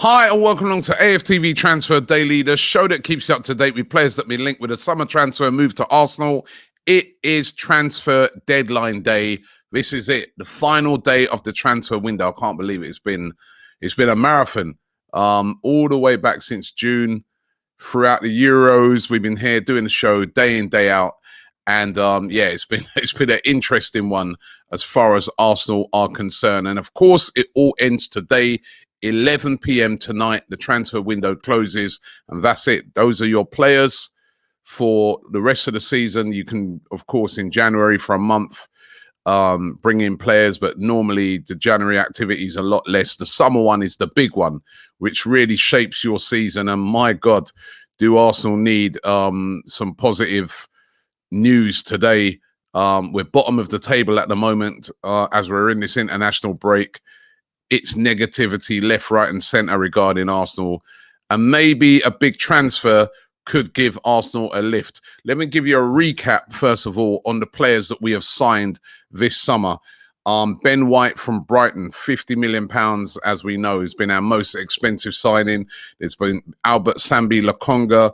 Hi and welcome along to AFTV Transfer Daily, the show that keeps you up to date with players that have been linked with a summer transfer move to Arsenal. It is transfer deadline day. This is it, the final day of the transfer window. I can't believe it. It's been a marathon all the way back since June. Throughout the Euros, we've been here doing the show day in, day out. And yeah, it's been an interesting one as far as Arsenal are concerned. And of course, it all ends today. 11 p.m. tonight, the transfer window closes, and that's it. Those are your players for the rest of the season. You can, of course, in January for a month, bring in players, but normally the January activity is a lot less. The summer one is the big one, which really shapes your season. And my God, do Arsenal need some positive news today. We're bottom of the table at the moment as we're in this international break. It's negativity left, right, and centre regarding Arsenal. And maybe a big transfer could give Arsenal a lift. Let me give you a recap, first of all, on the players that we have signed this summer. Ben White from Brighton, £50 million, as we know, has been our most expensive signing. There's been Albert Sambi Lokonga,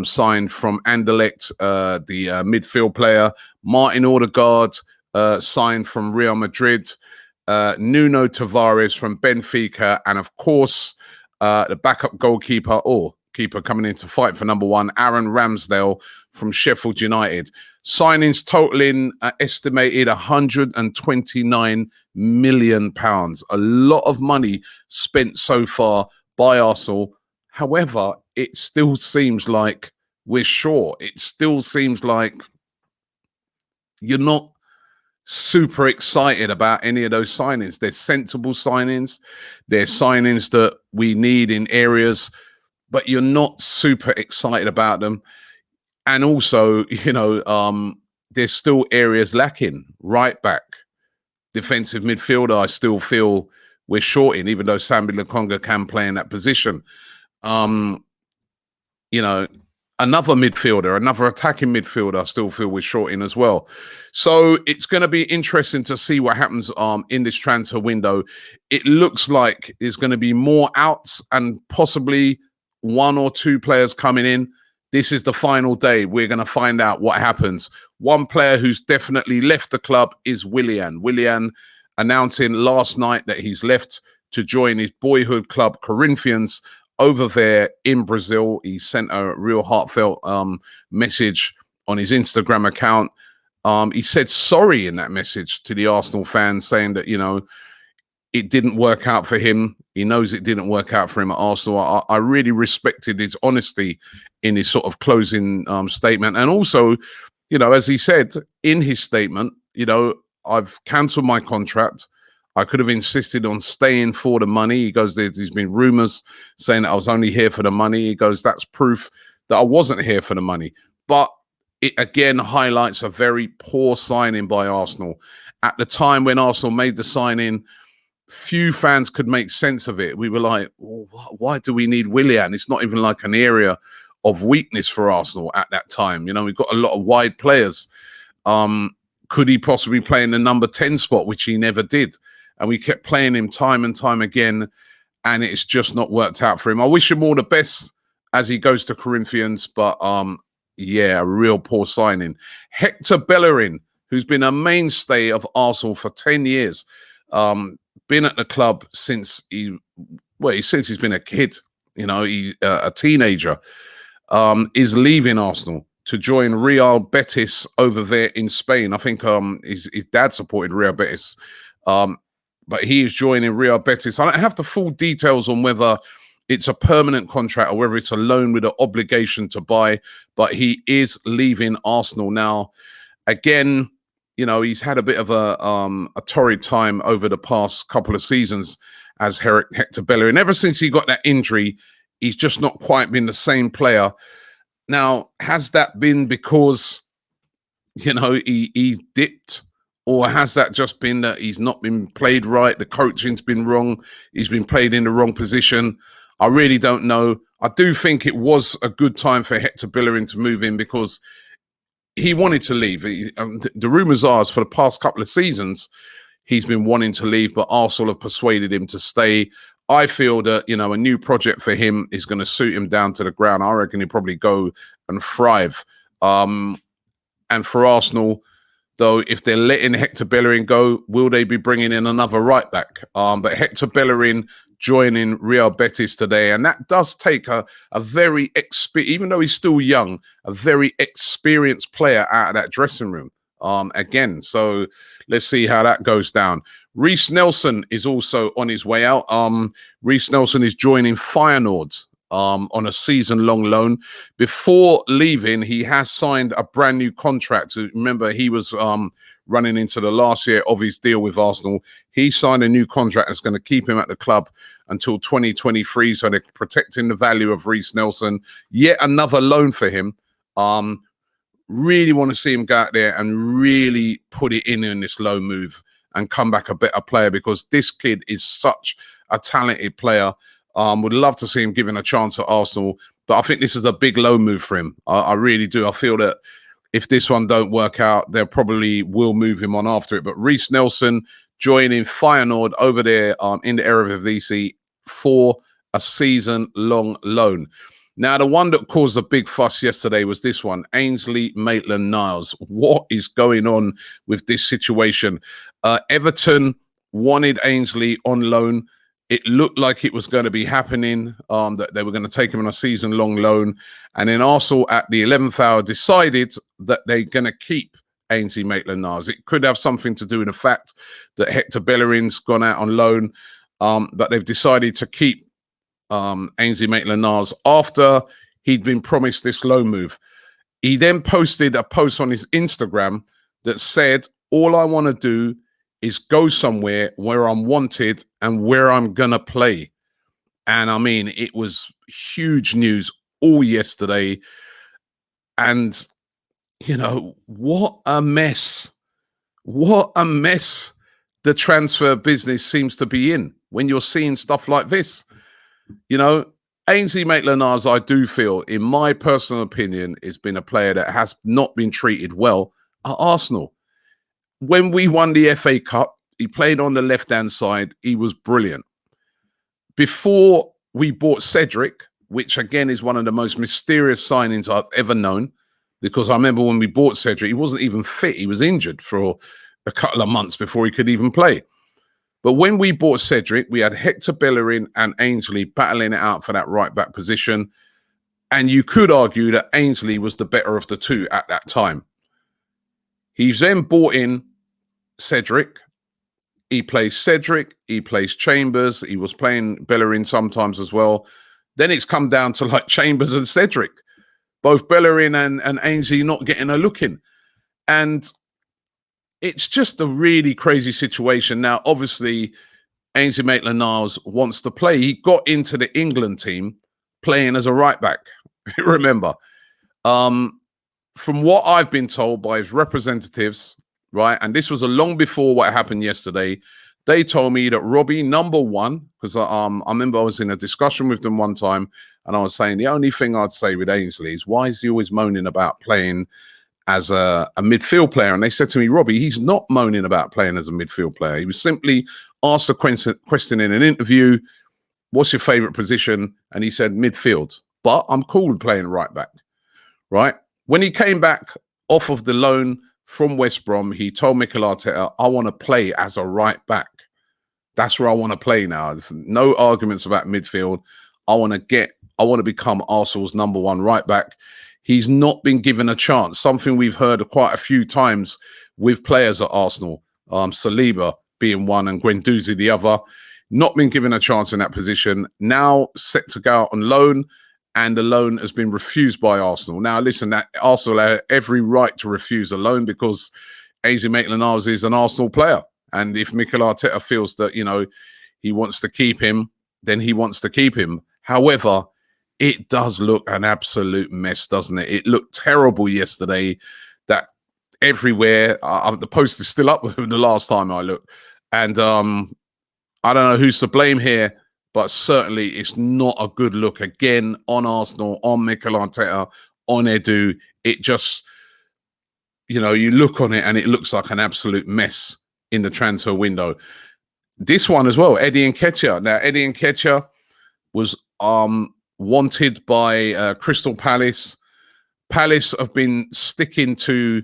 signed from Anderlecht, the midfield player. Martin Odegaard, signed from Real Madrid. Nuno Tavares from Benfica, and of course the backup goalkeeper or keeper coming in to fight for number one, Aaron Ramsdale from Sheffield United. Signings totaling estimated £129 million. A lot of money spent so far by Arsenal. However, it still seems like we're short. It still seems like you're not super excited about any of those signings. They're sensible signings. They're signings that we need in areas, but you're not super excited about them. And also, you know, there's still areas lacking. Right back, defensive midfielder, I still feel we're short in, even though Sambi Lokonga can play in that position. You know, another midfielder, another attacking midfielder, I still feel we're short in as well. So it's going to be interesting to see what happens in this transfer window. It looks like there's going to be more outs and possibly one or two players coming in. This is the final day. We're going to find out what happens. One player who's definitely left the club is WILLIAN. WILLIAN announcing last night that he's left to join his boyhood club, Corinthians, over there in Brazil. He sent a real heartfelt message on his Instagram account. He said sorry in that message to the Arsenal fans, saying that, you know, it didn't work out for him. He knows it didn't work out for him at Arsenal. I really respected his honesty in his sort of closing statement. And also, you know, as he said in his statement, you know, I've cancelled my contract. I could have insisted on staying for the money. He goes, there's been rumors saying that I was only here for the money. He goes, that's proof that I wasn't here for the money. But it again highlights a very poor signing by Arsenal. At the time when Arsenal made the signing, few fans could make sense of it. We were like, well, why do we need WILLIAN? It's not even like an area of weakness for Arsenal at that time. You know, we've got a lot of wide players. Could he possibly play in the number 10 spot, which he never did? And we kept playing him time and time again, and it's just not worked out for him. I wish him all the best as he goes to Corinthians, but yeah, a real poor signing. HÉCTOR Bellerin, who's been a mainstay of Arsenal for 10 years, been at the club since since he's been a kid, you know, a teenager, is leaving Arsenal to join Real Betis over there in Spain. I think his dad supported Real Betis. But he is joining Real Betis. I don't have the full details on whether it's a permanent contract or whether it's a loan with an obligation to buy, but he is leaving Arsenal now. Again, you know, he's had a bit of a torrid time over the past couple of seasons as HÉCTOR Bellerin. Ever since he got that injury, he's just not quite been the same player. Now, has that been because, you know, he dipped? Or has that just been that he's not been played right? The coaching's been wrong. He's been played in the wrong position. I really don't know. I do think it was a good time for HÉCTOR Bellerin to move in because he wanted to leave. The rumours are for the past couple of seasons, he's been wanting to leave, but Arsenal have persuaded him to stay. I feel that, you know, a new project for him is going to suit him down to the ground. I reckon he'll probably go and thrive. And for Arsenal, though, if they're letting Hector Bellerin go, will they be bringing in another right back? But Hector Bellerin joining Real Betis today, and that does take a very even though he's still young, a very experienced player out of that dressing room. Again, so let's see how that goes down. Reiss Nelson is also on his way out. Reiss Nelson is joining Feyenoord on a season-long loan. Before leaving, he has signed a brand new contract. Remember, he was running into the last year of his deal with Arsenal. He signed a new contract that's going to keep him at the club until 2023, so they're protecting the value of Reiss Nelson. Yet another loan for him. Really want to see him go out there and really put it in this loan move and come back a better player, because this kid is such a talented player. Would love to see him given a chance at Arsenal, but I think this is a big loan move for him. I really do. I feel that if this one don't work out, they probably will move him on after it. But Reiss Nelson joining Feyenoord over there in the Eredivisie for a season-long loan. Now, the one that caused a big fuss yesterday was this one, Ainsley Maitland-Niles. What is going on with this situation? Everton wanted Ainsley on loan. It looked like it was going to be happening, that they were going to take him on a season-long loan. And then Arsenal at the 11th hour decided that they're going to keep Ainsley Maitland-Niles. It could have something to do with the fact that Hector Bellerin's gone out on loan, but they've decided to keep Ainsley Maitland-Niles after he'd been promised this loan move. He then posted a post on his Instagram that said, all I want to do is go somewhere where I'm wanted and where I'm going to play. And I mean, it was huge news all yesterday. And, you know, what a mess. What a mess the transfer business seems to be in when you're seeing stuff like this. You know, Ainsley Maitland-Niles, I do feel, in my personal opinion, has been a player that has not been treated well at Arsenal. When we won the FA Cup, he played on the left-hand side. He was brilliant. Before we bought Cedric, which again is one of the most mysterious signings I've ever known, because I remember when we bought Cedric, he wasn't even fit. He was injured for a couple of months before he could even play. But when we bought Cedric, we had Hector Bellerin and Ainsley battling it out for that right-back position. And you could argue that Ainsley was the better of the two at that time. He's then brought in Cedric. He plays Cedric. He plays Chambers. He was playing Bellerin sometimes as well. Then it's come down to like Chambers and Cedric. Both Bellerin and Ainsley not getting a look in. And it's just a really crazy situation. Now, obviously, Ainsley Maitland-Niles wants to play. He got into the England team playing as a right back. Remember, from what I've been told by his representatives, right, and this was a long before what happened yesterday, they told me that Robbie, number one, because I remember I was in a discussion with them one time, and I was saying the only thing I'd say with Ainsley is, why is he always moaning about playing as a midfield player? And they said to me, Robbie, he's not moaning about playing as a midfield player. He was simply asked a question in an interview, what's your favorite position? And he said midfield, but I'm cool with playing right back, right? When he came back off of the loan from West Brom, he told Mikel Arteta, I want to play as a right back. That's where I want to play now. No arguments about midfield. I want to become Arsenal's number one right back. He's not been given a chance, something we've heard quite a few times with players at Arsenal, Saliba being one and Guendouzi the other, not been given a chance in that position. Now set to go out on loan, and the loan has been refused by Arsenal. Now, listen, that Arsenal have every right to refuse a loan because Ainsley Maitland-Niles is an Arsenal player. And if Mikel Arteta feels that, you know, he wants to keep him, then he wants to keep him. However, it does look an absolute mess, doesn't it? It looked terrible yesterday. That everywhere, the post is still up the last time I looked. And I don't know who's to blame here, but certainly it's not a good look again on Arsenal, on Mikel Arteta, on Edu. It just, you know, you look on it and it looks like an absolute mess in the transfer window. This one as well, Eddie Nketiah. Now, Eddie Nketiah was wanted by Crystal Palace. Palace have been sticking to,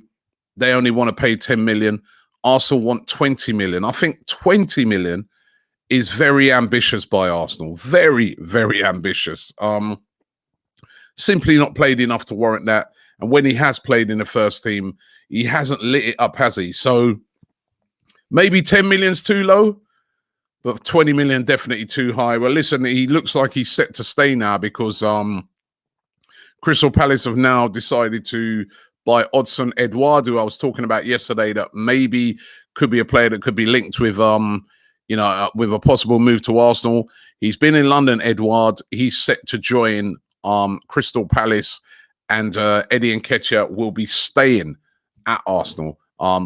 they only want to pay 10 million. Arsenal want 20 million. I think 20 million is very ambitious by Arsenal. Very, very ambitious. Simply not played enough to warrant that. And when he has played in the first team, he hasn't lit it up, has he? So maybe 10 million's too low, but 20 million definitely too high. Well, listen, he looks like he's set to stay now because Crystal Palace have now decided to buy Odsonne Edouard, who I was talking about yesterday, that maybe could be a player that could be linked with with a possible move to Arsenal. He's been in London, Edouard. He's set to join Crystal Palace, and Eddie Nketiah will be staying at Arsenal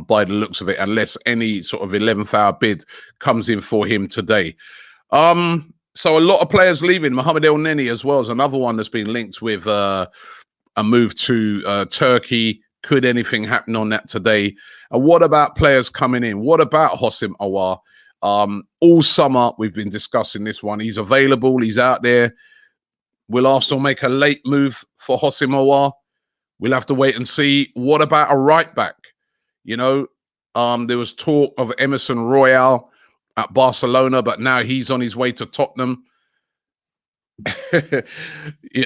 by the looks of it, unless any sort of 11th hour bid comes in for him today. So a lot of players leaving. Mohamed El Neni as well is another one that's been linked with a move to Turkey. Could anything happen on that today? And what about players coming in? What about Houssem Aouar? All summer we've been discussing this one. He's available. He's out there. Will Arsenal make a late move for Houssem Aouar? We'll have to wait and see. What about a right back? You know, there was talk of Emerson Royal at Barcelona, but now he's on his way to Tottenham.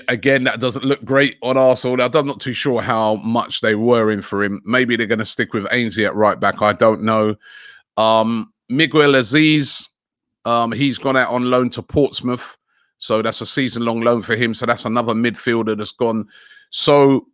Again, that doesn't look great on Arsenal. I'm not too sure how much they were in for him. Maybe they're going to stick with Ainsley at right back. I don't know. Miguel Aziz, he's gone out on loan to Portsmouth. So that's a season-long loan for him. So that's another midfielder that's gone. So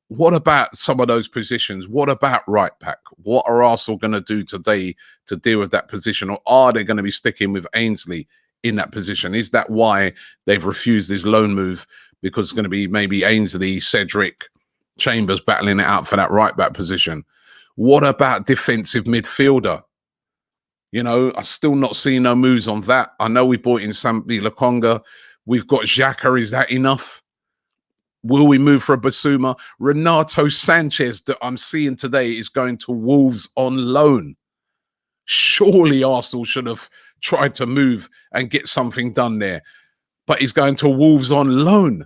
what about some of those positions? What about right back? What are Arsenal going to do today to deal with that position? Or are they going to be sticking with Ainsley in that position? Is that why they've refused his loan move? Because it's going to be maybe Ainsley, Cedric, Chambers battling it out for that right back position. What about defensive midfielder? You know, I still not seeing no moves on that. I know we bought in Sambi Lokonga. We've got Xhaka. Is that enough? Will we move for a Basuma? Renato Sanchez that I'm seeing today is going to Wolves on loan. Surely Arsenal should have tried to move and get something done there. But he's going to Wolves on loan.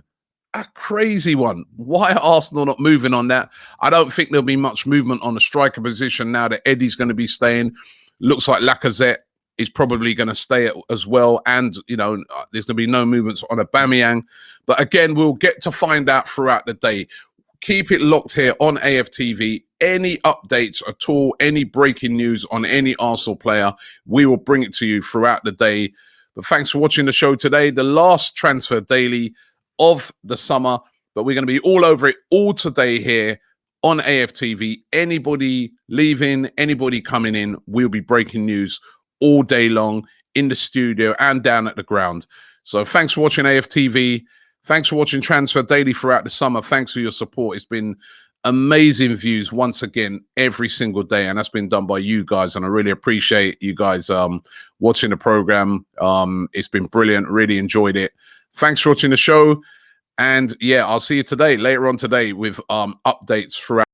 A crazy one. Why are Arsenal not moving on that? I don't think there'll be much movement on the striker position now that Eddie's going to be staying. Looks like Lacazette is probably going to stay as well. And, you know, there's going to be no movements on Aubameyang. But again, we'll get to find out throughout the day. Keep it locked here on AFTV. Any updates at all, any breaking news on any Arsenal player, we will bring it to you throughout the day. But thanks for watching the show today. The last transfer daily of the summer. But we're going to be all over it all today here on AFTV. Anybody leaving, anybody coming in, we'll be breaking news all day long in the studio and down at the ground. So thanks for watching AFTV. Thanks for watching Transfer Daily throughout the summer. Thanks for your support. It's been amazing views once again every single day, and that's been done by you guys, and I really appreciate you guys watching the program. It's been brilliant. Really enjoyed it. Thanks for watching the show. And yeah, I'll see you today, later on today, with updates throughout.